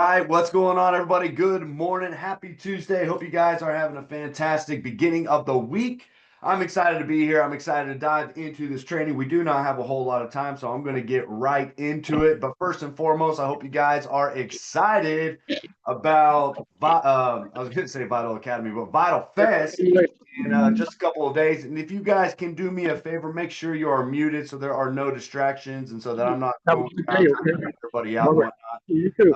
All right, what's going on, everybody? Good morning. Happy Tuesday. Hope you guys are having a fantastic beginning of the week. I'm excited to be here. I'm excited to dive into this training. We do not have a whole lot of time, so I'm going to get right into it. But first and foremost, I hope you guys are excited about, I was going to say Vital Academy, but Vital Fest in just a couple of days. And if you guys can do me a favor, make sure you are muted so there are no distractions and so that I'm not Have a going good day, around trying to okay? freak everybody out All and right. whatnot. You too.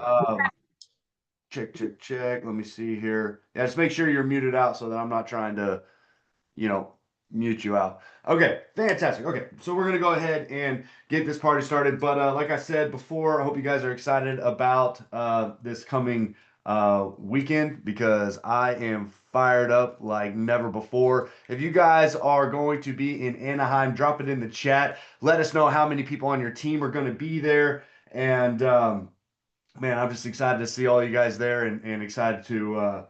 Check, check, check. Let me see here. Yeah, just make sure you're muted out so that I'm not trying to, you know, mute you out. Okay, fantastic. Okay, so we're gonna go ahead and get this party started. But like I said before, I hope you guys are excited about this coming weekend because I am fired up like never before. If you guys are going to be in Anaheim, drop it in the chat. Let us know how many people on your team are going to be there, and man, I'm just excited to see all you guys there and excited to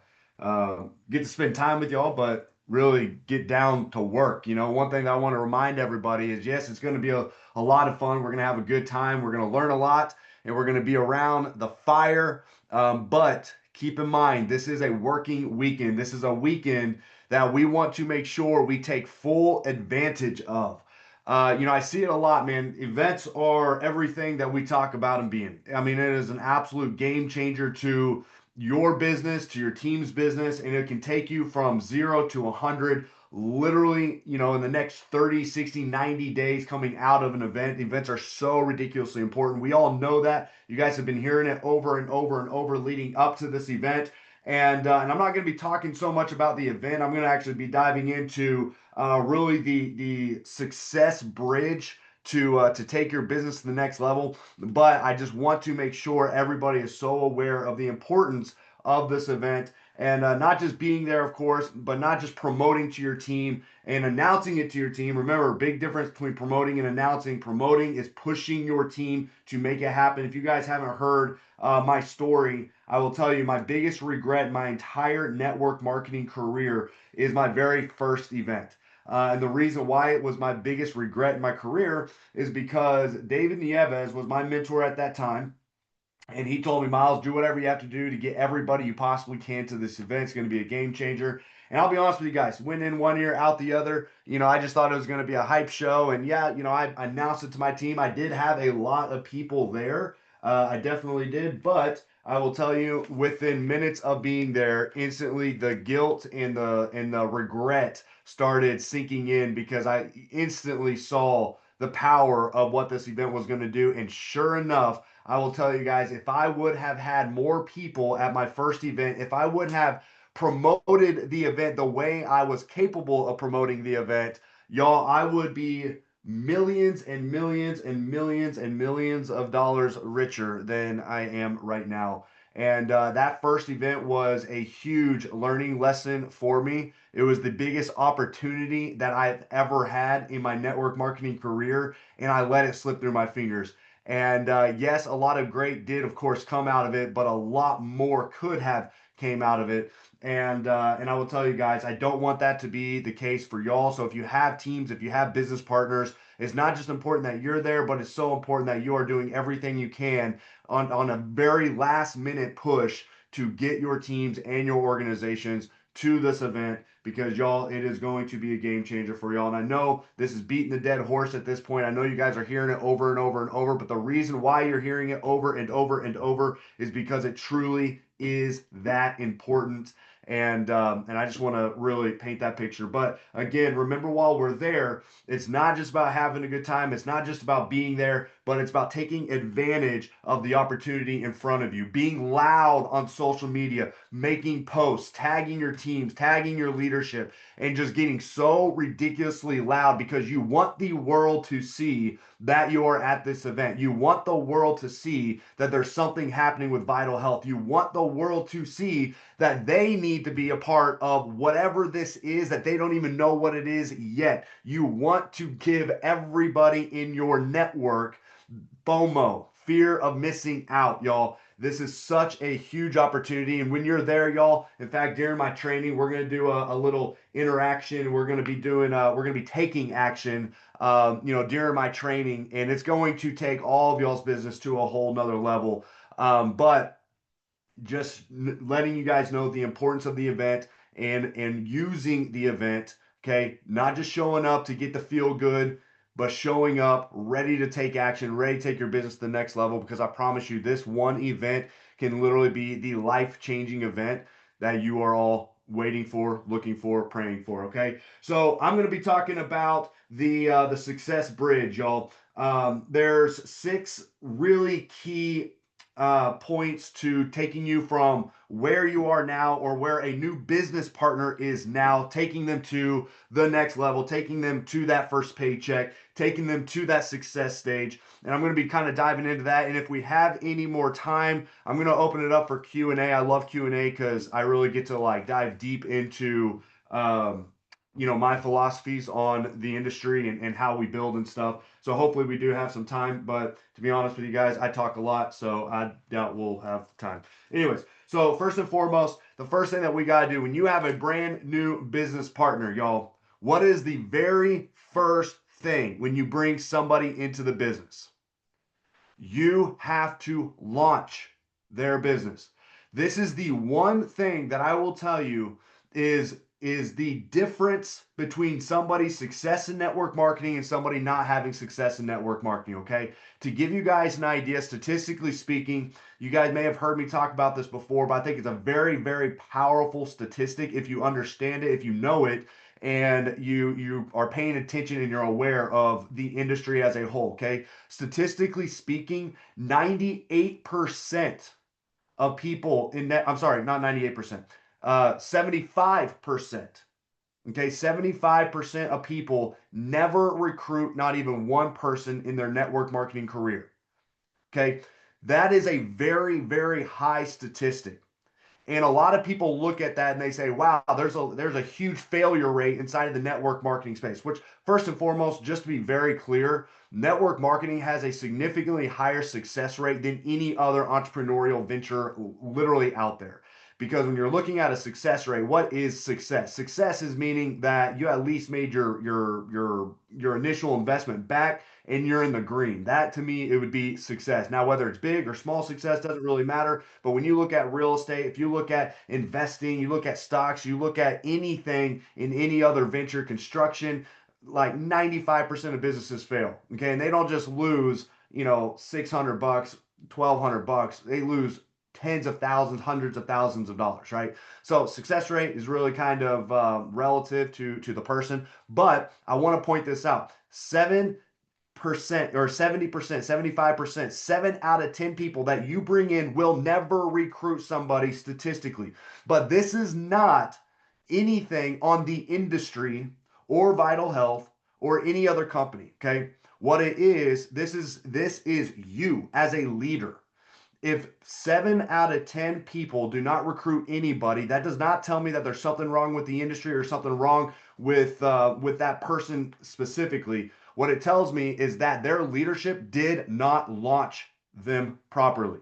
get to spend time with y'all, but really get down to work. One thing that I want to remind everybody is yes, it's going to be a lot of fun. We're going to have a good time. We're going to learn a lot and we're going to be around the fire. But keep in mind, this is a working weekend. This is a weekend that we want to make sure we take full advantage of. I see it a lot, man. Events are everything that we talk about them being. I mean, it is an absolute game changer to your business, to your team's business, and it can take you from 0 to 100 literally, in the next 30, 60, 90 days coming out of an event. Events are so ridiculously important. We all know that. You guys have been hearing it over and over and over leading up to this event. And I'm not going to be talking so much about the event. I'm going to actually be diving into really the success bridge to take your business to the next level. But I just want to make sure everybody is so aware of the importance of this event and not just being there, of course, but not just promoting to your team and announcing it to your team. Remember, big difference between promoting and announcing. Promoting is pushing your team to make it happen. If you guys haven't heard my story, I will tell you my biggest regret in my entire network marketing career is my very first event. And the reason why it was my biggest regret in my career is because David Nieves was my mentor at that time. And he told me, Miles, do whatever you have to do to get everybody you possibly can to this event. It's going to be a game changer. And I'll be honest with you guys, went in one ear, out the other. I just thought it was going to be a hype show. And yeah, I announced it to my team. I did have a lot of people there. I definitely did. But I will tell you, within minutes of being there, instantly the guilt and the regret started sinking in because I instantly saw the power of what this event was going to do. And sure enough, I will tell you guys, if I would have had more people at my first event, if I would have promoted the event the way I was capable of promoting the event, y'all, I would be millions and millions and millions and millions of dollars richer than I am right now. And that first event was a huge learning lesson for me. It was the biggest opportunity that I've ever had in my network marketing career, and I let it slip through my fingers. And yes, a lot of great did, of course, come out of it, but a lot more could have came out of it. And I will tell you guys, I don't want that to be the case for y'all. So if you have teams, if you have business partners, it's not just important that you're there, but it's so important that you are doing everything you can on a very last minute push to get your teams and your organizations to this event because y'all, it is going to be a game changer for y'all. And I know this is beating the dead horse at this point. I know you guys are hearing it over and over and over, but the reason why you're hearing it over and over and over is because it truly is that important. And I just want to really paint that picture. But again, remember while we're there, it's not just about having a good time. It's not just about being there, but it's about taking advantage of the opportunity in front of you, being loud on social media, making posts, tagging your teams, tagging your leadership, and just getting so ridiculously loud because you want the world to see that you are at this event. You want the world to see that there's something happening with Vital Health. You want the world to see that they need to be a part of whatever this is that they don't even know what it is yet. You want to give everybody in your network FOMO, fear of missing out, y'all. This is such a huge opportunity. And when you're there, y'all, in fact, during my training, we're going to do a little interaction. We're going to be we're going to be taking action, during my training. And it's going to take all of y'all's business to a whole nother level. But just letting you guys know the importance of the event and using the event. Okay, not just showing up to get the feel good, but showing up ready to take action, ready to take your business to the next level. Because I promise you, this one event can literally be the life-changing event that you are all waiting for, looking for, praying for. Okay, so I'm going to be talking about the success bridge, y'all. There's 6 really key points to taking you from where you are now or where a new business partner is now, taking them to the next level, taking them to that first paycheck, taking them to that success stage. And I'm going to be kind of diving into that. And if we have any more time, I'm going to open it up for Q&A. I love Q&A because I really get to like dive deep into um, my philosophies on the industry and how we build and stuff. So hopefully we do have some time. But to be honest with you guys, I talk a lot, so I doubt we'll have time. Anyways, so first and foremost, the first thing that we got to do when you have a brand new business partner, y'all, what is the very first thing when you bring somebody into the business? You have to launch their business. This is the one thing that I will tell you is the difference between somebody's success in network marketing and somebody not having success in network marketing, okay? To give you guys an idea, statistically speaking, you guys may have heard me talk about this before, but I think it's a very, very powerful statistic if you understand it, if you know it, and you are paying attention and you're aware of the industry as a whole, okay? Statistically speaking, 98% of people in that, I'm sorry, not 98%, 75%. Okay, 75% of people never recruit not even one person in their network marketing career. Okay, that is a very, very high statistic. And a lot of people look at that and they say, wow, there's a huge failure rate inside of the network marketing space, which first and foremost, just to be very clear, network marketing has a significantly higher success rate than any other entrepreneurial venture literally out there. Because when you're looking at a success rate, what is success? Success is meaning that you at least made your initial investment back and you're in the green. That to me, it would be success. Now, whether it's big or small success doesn't really matter. But when you look at real estate, if you look at investing, you look at stocks, you look at anything in any other venture, construction, like 95% of businesses fail. Okay. And they don't just lose, 600 bucks, 1,200 bucks. They lose tens of thousands, hundreds of thousands of dollars, right? So success rate is really kind of relative to the person. But I want to point this out. 7% or 70%, 75%, 7 out of 10 people that you bring in will never recruit somebody statistically. But this is not anything on the industry or Vital Health or any other company. Okay. What it is, this is you as a leader. If 7 out of 10 people do not recruit anybody, that does not tell me that there's something wrong with the industry or something wrong with that person specifically. What it tells me is that their leadership did not launch them properly.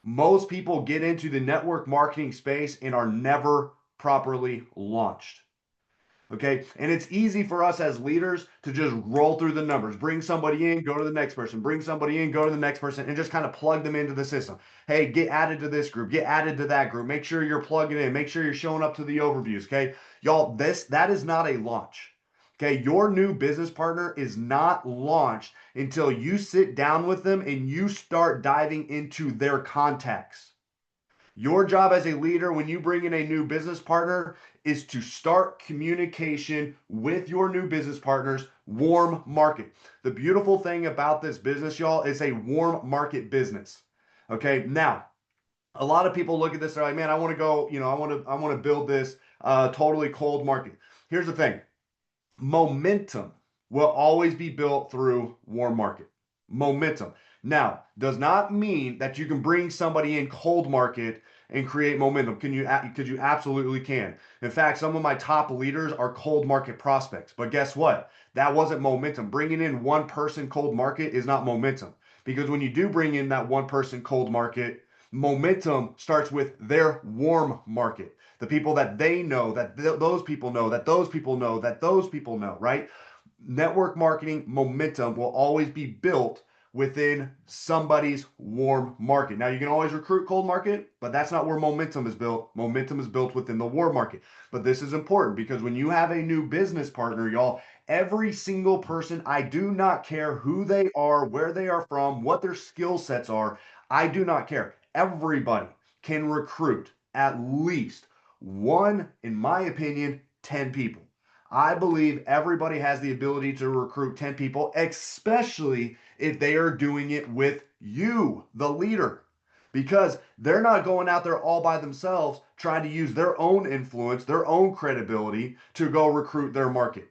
Most people get into the network marketing space and are never properly launched. Okay. And it's easy for us as leaders to just roll through the numbers, bring somebody in, go to the next person, bring somebody in, go to the next person, and just kind of plug them into the system. Hey, get added to this group, get added to that group. Make sure you're plugging in, make sure you're showing up to the overviews. Okay. Y'all, that is not a launch. Okay. Your new business partner is not launched until you sit down with them and you start diving into their contacts. Your job as a leader when you bring in a new business partner is to start communication with your new business partners, warm market. The beautiful thing about this business, y'all, is a warm market business. Okay, now a lot of people look at this, they're like, man, I want to go, I want to build this totally cold market. Here's the thing. Momentum will always be built through warm market. Momentum. Now, does not mean that you can bring somebody in cold market and create momentum. Could you absolutely can. In fact, some of my top leaders are cold market prospects. But guess what? That wasn't momentum. Bringing in one person cold market is not momentum. Because when you do bring in that one person cold market, momentum starts with their warm market. The people that they know, that those people know, that those people know, that those people know, right? Network marketing momentum will always be built within somebody's warm market. Now, you can always recruit cold market, but that's not where momentum is built. Momentum is built within the warm market. But this is important because when you have a new business partner, y'all, every single person, I do not care who they are, where they are from, what their skill sets are. I do not care. Everybody can recruit at least one, in my opinion, 10 people. I believe everybody has the ability to recruit 10 people, especially if they are doing it with you, the leader, because they're not going out there all by themselves trying to use their own influence, their own credibility to go recruit their market.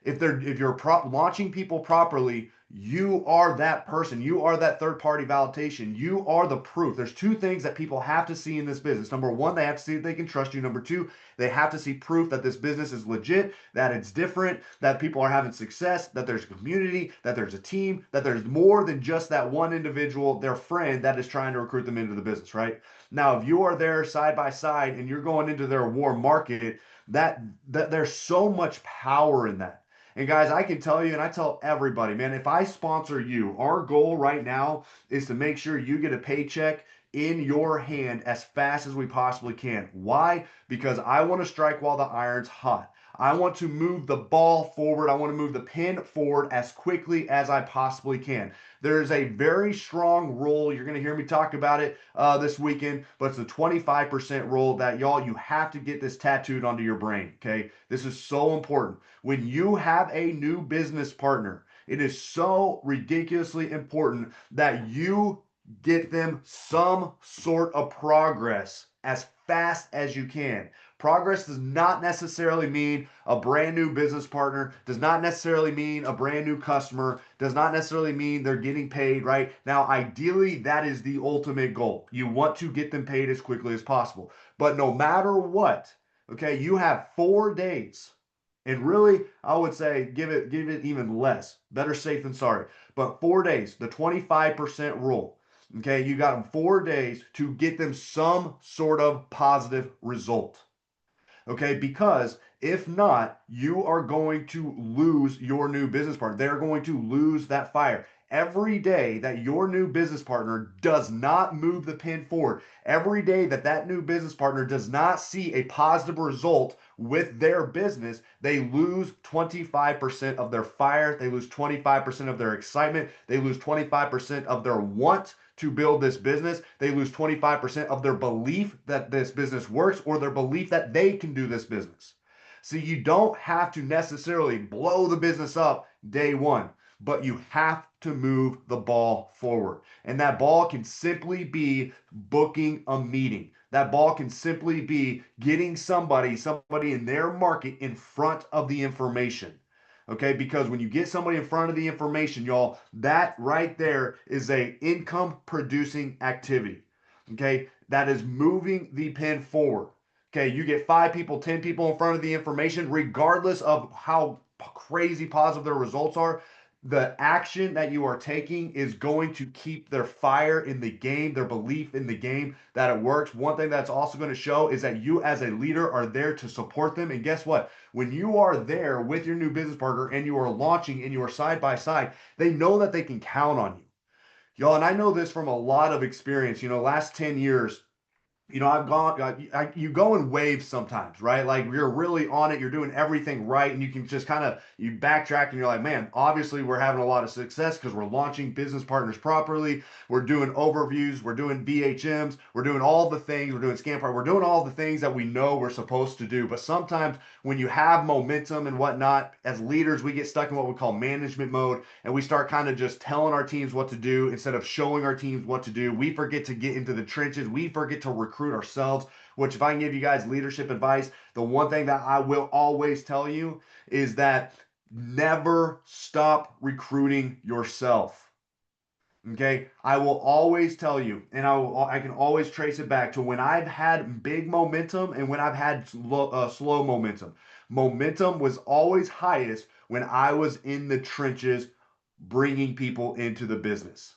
If you're launching people properly, you are that person. You are that third party validation. You are the proof. There's two things that people have to see in this business. Number one, they have to see that they can trust you. Number two, they have to see proof that this business is legit, that it's different, that people are having success, that there's a community, that there's a team, that there's more than just that one individual, their friend, that is trying to recruit them into the business, right? Now, if you are there side by side and you're going into their warm market, that there's so much power in that. And guys, I can tell you, and I tell everybody, man, if I sponsor you, our goal right now is to make sure you get a paycheck in your hand as fast as we possibly can. Why? Because I want to strike while the iron's hot. I want to move the ball forward. I want to move the pin forward as quickly as I possibly can. There's a very strong rule. You're going to hear me talk about it this weekend, but it's the 25% rule that y'all, you have to get this tattooed onto your brain. Okay. This is so important. When you have a new business partner, it is so ridiculously important that you get them some sort of progress as fast as you can. Progress does not necessarily mean a brand new business partner, does not necessarily mean a brand new customer, does not necessarily mean they're getting paid, right? Now, ideally, that is the ultimate goal. You want to get them paid as quickly as possible. But no matter what, okay, you have 4 days. And really, I would say give it even less. Better safe than sorry. But 4 days, the 25% rule. Okay, you got them 4 days to get them some sort of positive result. Okay, because if not, you are going to lose your new business partner. They're going to lose that fire. Every day that your new business partner does not move the pin forward, every day that that new business partner does not see a positive result with their business, they lose 25% of their fire, they lose 25% of their excitement, they lose 25% of their want to build this business. They lose 25% of their belief that this business works or their belief that they can do this business. So you don't have to necessarily blow the business up day one, but you have to move the ball forward. And that ball can simply be booking a meeting. That ball can simply be getting somebody in their market in front of the information. Okay, because when you get somebody in front of the information, y'all, that right there is a income producing activity. Okay, that is moving the pen forward. Okay, you get 5 people, 10 people in front of the information, regardless of how crazy positive their results are. The action that you are taking is going to keep their fire in the game, their belief in the game that it works. One thing that's also going to show is that you as a leader are there to support them. And guess what? When you are there with your new business partner and you are launching and you are side by side, they know that they can count on you. Y'all, and I know this from a lot of experience. Last 10 years, I've you go in waves sometimes, right? Like you're really on it, you're doing everything right, and you can just you backtrack and you're like, man, obviously we're having a lot of success because we're launching business partners properly. We're doing overviews, we're doing BHMs, we're doing all the things, we're doing scam part, we're doing all the things that we know we're supposed to do. But sometimes when you have momentum and whatnot, as leaders, we get stuck in what we call management mode, and we start kind of just telling our teams what to do instead of showing our teams what to do. We forget to get into the trenches, we forget to recruit ourselves, which if I can give you guys leadership advice, the one thing that I will always tell you is that never stop recruiting yourself. Okay, I will always tell you, and I can always trace it back to when I've had big momentum and when I've had slow momentum. Momentum was always highest when I was in the trenches bringing people into the business.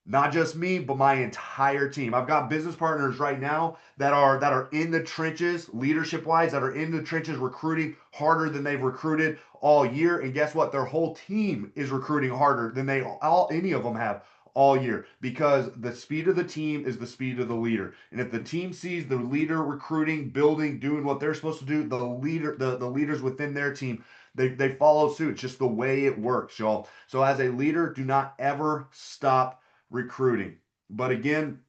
Not just me, but my entire team. I've got business partners right now that are in the trenches, leadership wise, that are in the trenches recruiting harder than they've recruited all year. And guess what? Their whole team is recruiting harder than any of them have all year, because the speed of the team is the speed of the leader. And if the team sees the leader recruiting, building, doing what they're supposed to do, the leaders within their team, they follow suit. It's just the way it works, y'all. So as a leader, do not ever stop recruiting. But again,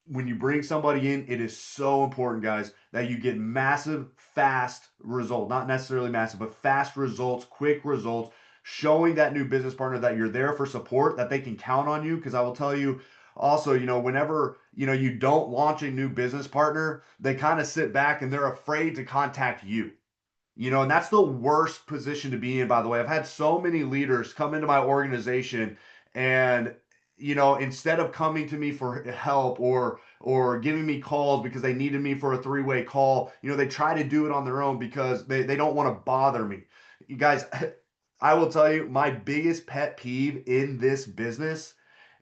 when you bring somebody in, it is so important, guys, that you get massive, fast results. Not necessarily massive, but fast results, quick results, showing that new business partner that you're there for support, that they can count on you. Because I will tell you also, whenever, you don't launch a new business partner, they kind of sit back and they're afraid to contact you. And that's the worst position to be in, by the way. I've had so many leaders come into my organization and, instead of coming to me for help or giving me calls because they needed me for a three-way call, they try to do it on their own because they don't want to bother me. You guys, I will tell you, my biggest pet peeve in this business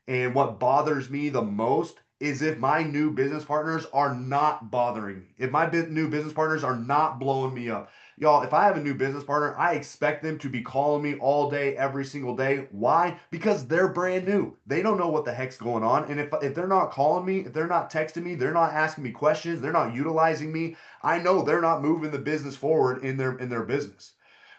and what bothers me the most is if my new business partners are not bothering me. If my new business partners are not blowing me up. Y'all, if I have a new business partner, I expect them to be calling me all day, every single day. Why? Because they're brand new. They don't know what the heck's going on. And if they're not calling me, if they're not texting me, they're not asking me questions, they're not utilizing me, I know they're not moving the business forward in their business,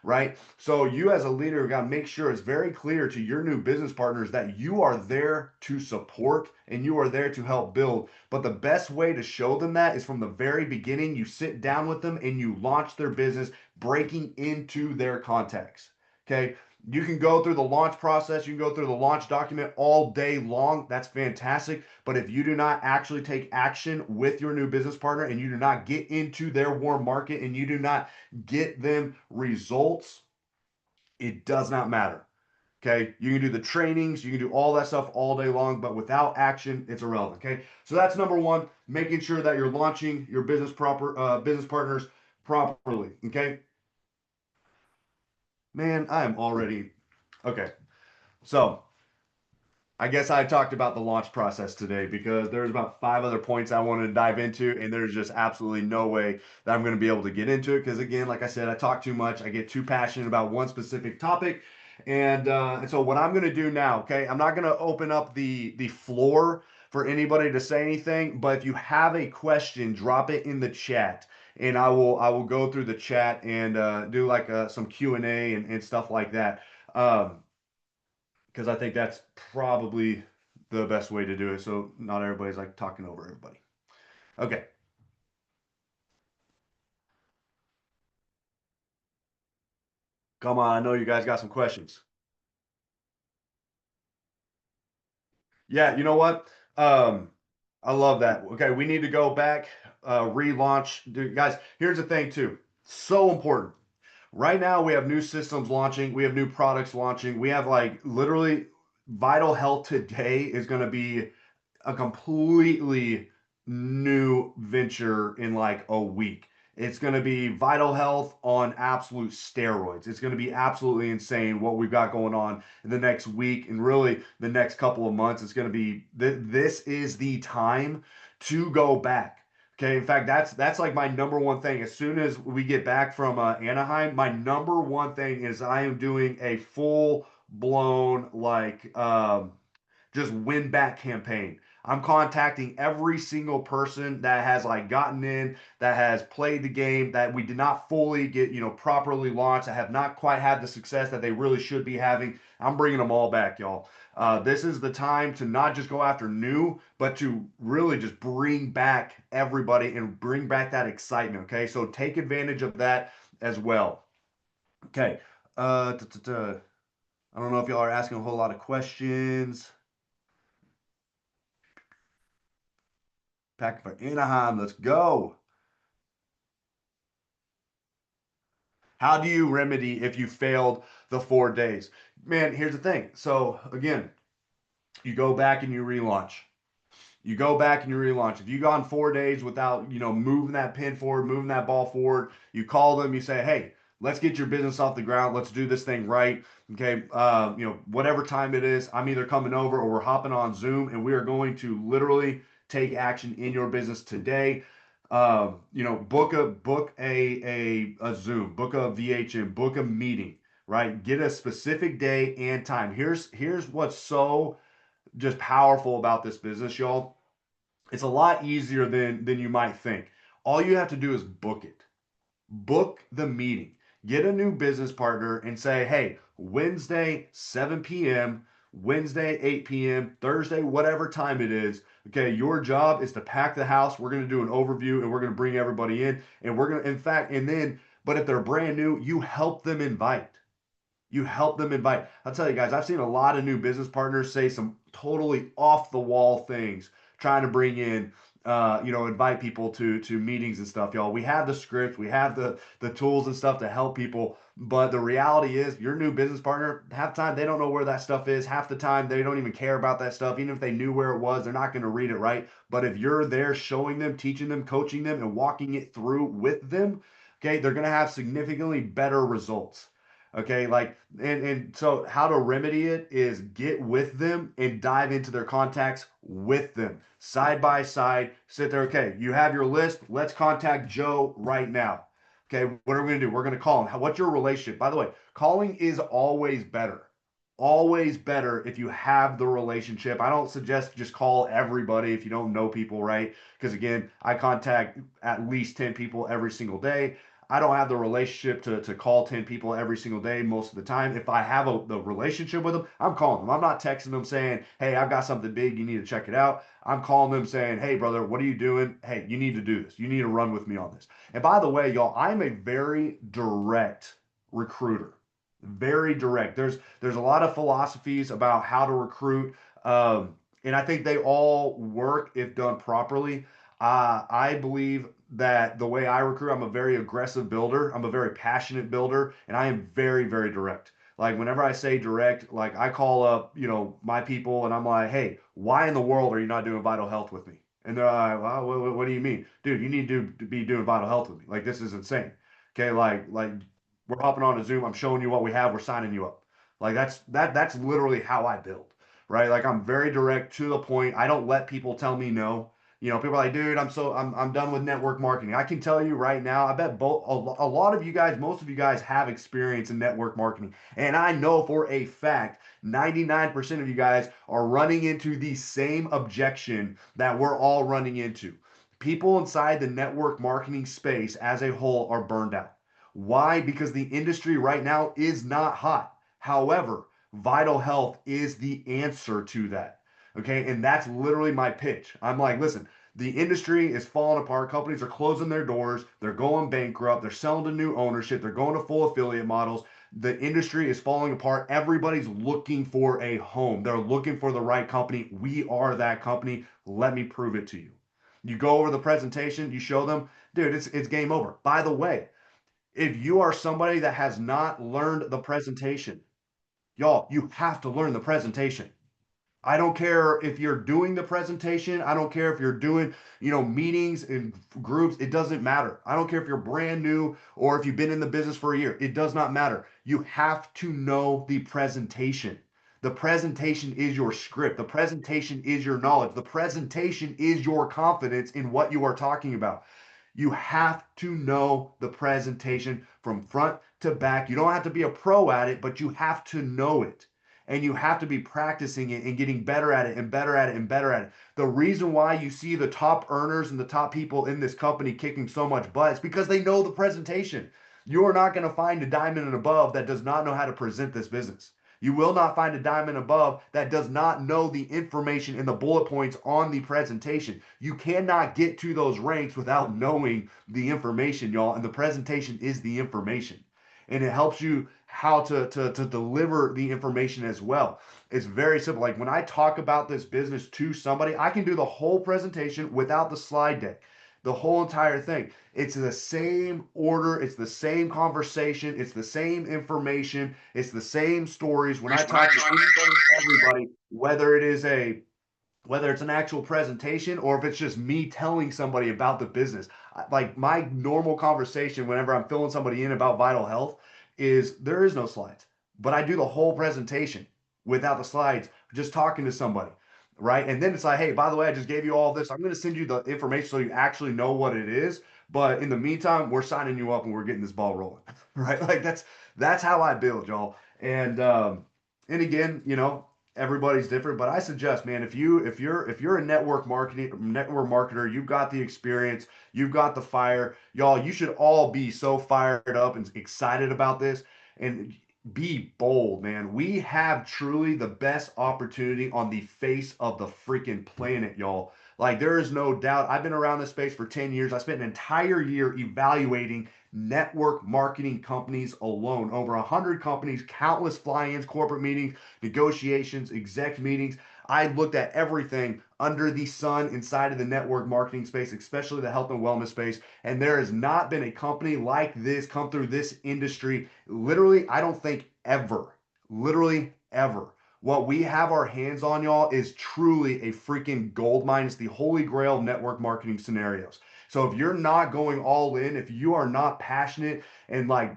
right? So you as a leader got to make sure it's very clear to your new business partners that you are there to support and you are there to help build. But the best way to show them that is from the very beginning. You sit down with them and you launch their business, breaking into their contacts. Okay. You can go through the launch process, you can go through the launch document all day long. That's fantastic. But if you do not actually take action with your new business partner and you do not get into their warm market and you do not get them results, it does not matter. Okay. You can do the trainings, you can do all that stuff all day long, but without action, it's irrelevant. Okay. So that's number one, making sure that you're launching your business partners properly. Okay. Man, I am already okay. So I guess I talked about the launch process today because there's about five other points I wanted to dive into, and there's just absolutely no way that I'm going to be able to get into it because, again, like I said, I talk too much. I get too passionate about one specific topic, and so what I'm going to do now, okay, I'm not going to open up the floor for anybody to say anything, but if you have a question, drop it in the chat, and I will go through the chat and do like some Q&A and stuff like that. Because I think that's probably the best way to do it. So not everybody's like talking over everybody. Okay. Come on. I know you guys got some questions. Yeah. You know what? Um, I love that. Okay. We need to go back, relaunch. Dude, guys, here's the thing, too. So important. Right now, we have new systems launching. We have new products launching. We have like literally Vital Health today is going to be a completely new venture in like a week. It's going to be Vital Health on absolute steroids. It's going to be absolutely insane what we've got going on in the next week and really the next couple of months. It's going to be this is the time to go back. Okay, in fact, that's like my number one thing. As soon as we get back from Anaheim, my number one thing is I am doing a full blown like just win back campaign. I'm contacting every single person that has like gotten in, that has played the game, that we did not fully get, properly launched, that have not quite had the success that they really should be having. I'm bringing them all back, y'all. This is the time to not just go after new, but to really just bring back everybody and bring back that excitement. Okay, so take advantage of that as well. Okay, I don't know if y'all are asking a whole lot of questions. Packing for Anaheim. Let's go. How do you remedy if you failed the 4 days? Man, here's the thing. So again, you go back and you relaunch. You go back and you relaunch. If you gone 4 days without, moving that pin forward, moving that ball forward, you call them, you say, hey, let's get your business off the ground. Let's do this thing right. Okay. Whatever time it is, I'm either coming over or we're hopping on Zoom and we are going to literally take action in your business today. Book a Zoom, book a VHM, book a meeting, right? Get a specific day and time. Here's what's so just powerful about this business, y'all. It's a lot easier than you might think. All you have to do is book it. Book the meeting. Get a new business partner and say, hey, Wednesday, 7 p.m., Wednesday, 8 p.m., Thursday, whatever time it is. Okay, your job is to pack the house. We're going to do an overview and we're going to bring everybody in. And we're going to, in fact, and then, but if they're brand new, you help them invite. You help them invite. I'll tell you guys, I've seen a lot of new business partners say some totally off the wall things, trying to bring in, invite people to meetings and stuff, y'all. We have the script, we have the tools and stuff to help people, but the reality is, your new business partner, half the time they don't know where that stuff is. Half the time they don't even care about that stuff. Even if they knew where it was, they're not going to read it, right? But if you're there showing them, teaching them, coaching them, and walking it through with them, okay, they're going to have significantly better results. Okay, like, and so how to remedy it is get with them and dive into their contacts with them side by side. Sit there. Okay, you have your list. Let's contact Joe right now. Okay, what are we gonna do? We're gonna call him. What's your relationship? By the way, calling is always better. Always better if you have the relationship. I don't suggest just call everybody if you don't know people, right? Because again, I contact at least 10 people every single day. I don't have the relationship to call 10 people every single day most of the time. If I have the relationship with them, I'm calling them. I'm not texting them saying, hey, I've got something big. You need to check it out. I'm calling them saying, hey, brother, what are you doing? Hey, you need to do this. You need to run with me on this. And by the way, y'all, I'm a very direct recruiter. Very direct. There's a lot of philosophies about how to recruit. And I think they all work if done properly. I believe that the way I recruit, I'm a very aggressive builder. I'm a very passionate builder, and I am very, very direct. Like whenever I say direct, like I call up, my people, and I'm like, hey, why in the world are you not doing vital health with me? And they're like, well, what do you mean, dude? You need to be doing vital health with me. Like this is insane. Okay, like we're hopping on a Zoom. I'm showing you what we have. We're signing you up. Like that's literally how I build, right? Like I'm very direct to the point. I don't let people tell me no. People are like, dude, I'm done with network marketing. I can tell you right now, I bet both a lot of you guys, most of you guys have experience in network marketing. And I know for a fact 99% of you guys are running into the same objection that we're all running into. People inside the network marketing space as a whole are burned out. Why? Because the industry right now is not hot. However, vital health is the answer to that. Okay. And that's literally my pitch. I'm like, listen, the industry is falling apart. Companies are closing their doors. They're going bankrupt. They're selling to new ownership. They're going to full affiliate models. The industry is falling apart. Everybody's looking for a home. They're looking for the right company. We are that company. Let me prove it to you. You go over the presentation, you show them, dude, it's game over. By the way, if you are somebody that has not learned the presentation, y'all, you have to learn the presentation. I don't care if you're doing the presentation. I don't care if you're doing, meetings in groups. It doesn't matter. I don't care if you're brand new or if you've been in the business for a year. It does not matter. You have to know the presentation. The presentation is your script. The presentation is your knowledge. The presentation is your confidence in what you are talking about. You have to know the presentation from front to back. You don't have to be a pro at it, but you have to know it. And you have to be practicing it and getting better at it and better at it and better at it. The reason why you see the top earners and the top people in this company kicking so much butt is because they know the presentation. You are not going to find a diamond and above that does not know how to present this business. You will not find a diamond above that does not know the information and the bullet points on the presentation. You cannot get to those ranks without knowing the information, y'all. And the presentation is the information. And it helps you how to deliver the information as well. It's very simple. Like when I talk about this business to somebody, I can do the whole presentation without the slide deck, the whole entire thing. It's the same order, it's the same conversation, it's the same information, it's the same stories. When I talk to anybody, everybody, whether it's an actual presentation or if it's just me telling somebody about the business. Like my normal conversation whenever I'm filling somebody in about vital health is there is no slides, but I do the whole presentation without the slides, just talking to somebody. Right. And then it's like, hey, by the way, I just gave you all this. I'm going to send you the information so you actually know what it is. But in the meantime, we're signing you up and we're getting this ball rolling. Right. Like that's how I build, y'all. And again, everybody's different, but I suggest, man, if you're a network marketer, you've got the experience, you've got the fire, y'all. You should all be so fired up and excited about this, and be bold, man. We have truly the best opportunity on the face of the freaking planet, y'all. Like there is no doubt. I've been around this space for 10 years. I spent an entire year evaluating network marketing companies alone. Over 100 companies, countless fly-ins, corporate meetings, negotiations, exec meetings. I looked at everything under the sun inside of the network marketing space, especially the health and wellness space. And there has not been a company like this come through this industry. Literally, I don't think ever. Literally, ever. What we have our hands on, y'all, is truly a freaking gold mine. It's the holy grail of network marketing scenarios. So if you're not going all in, if you are not passionate and like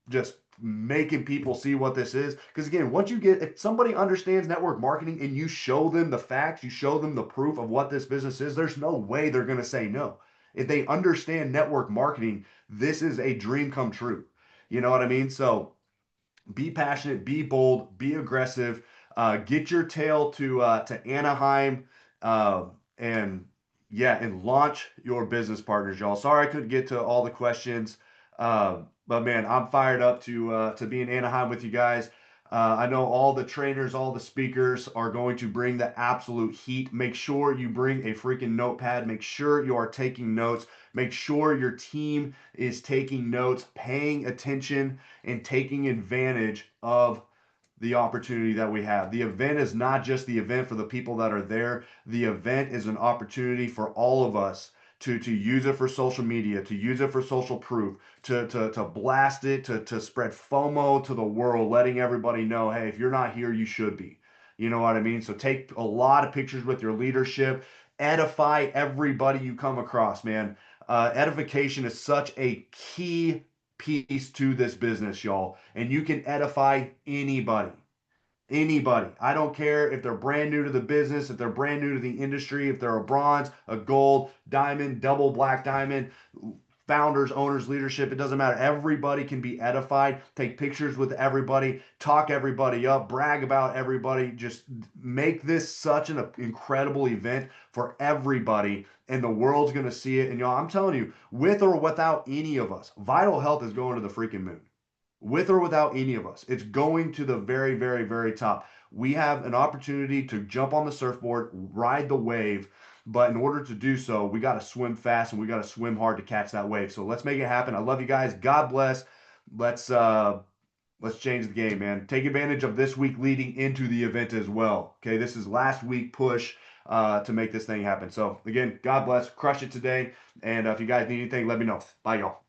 just making people see what this is, because again, once you get, if somebody understands network marketing and you show them the facts, you show them the proof of what this business is, there's no way they're going to say no. If they understand network marketing, this is a dream come true. You know what I mean? So be passionate, be bold, be aggressive. Get your tail to Anaheim, and yeah, and launch your business partners, y'all. Sorry I couldn't get to all the questions, but man, I'm fired up to be in Anaheim with you guys. I know all the trainers, all the speakers are going to bring the absolute heat. Make sure you bring a freaking notepad. Make sure you are taking notes. Make sure your team is taking notes, paying attention, and taking advantage of the opportunity that we have. The event is not just the event for the people that are there. The event is an opportunity for all of us to use it for social media, to use it for social proof, to blast it, to spread FOMO to the world, letting everybody know, hey, if you're not here, you should be. You know what I mean? So take a lot of pictures with your leadership, edify everybody you come across, man. Edification is such a key piece to this business, y'all. And you can edify anybody. Anybody. I don't care if they're brand new to the business, if they're brand new to the industry, if they're a bronze, a gold, diamond, double black diamond, founders, owners, leadership, it doesn't matter. Everybody can be edified. Take pictures with everybody, talk everybody up, brag about everybody. Just make this such an incredible event for everybody, and the world's going to see it. And y'all, I'm telling you, with or without any of us, Vital Health is going to the freaking moon. With or without any of us, it's going to the very, very, very top. We have an opportunity to jump on the surfboard, ride the wave, but in order to do so, we got to swim fast and we got to swim hard to catch that wave. So let's make it happen. I love you guys. God bless. Let's uh let's change the game, man. Take advantage of this week leading into the event as well. Okay, this is last week push to make this thing happen. So again, God bless. Crush it today. And if you guys need anything, let me know. Bye, y'all.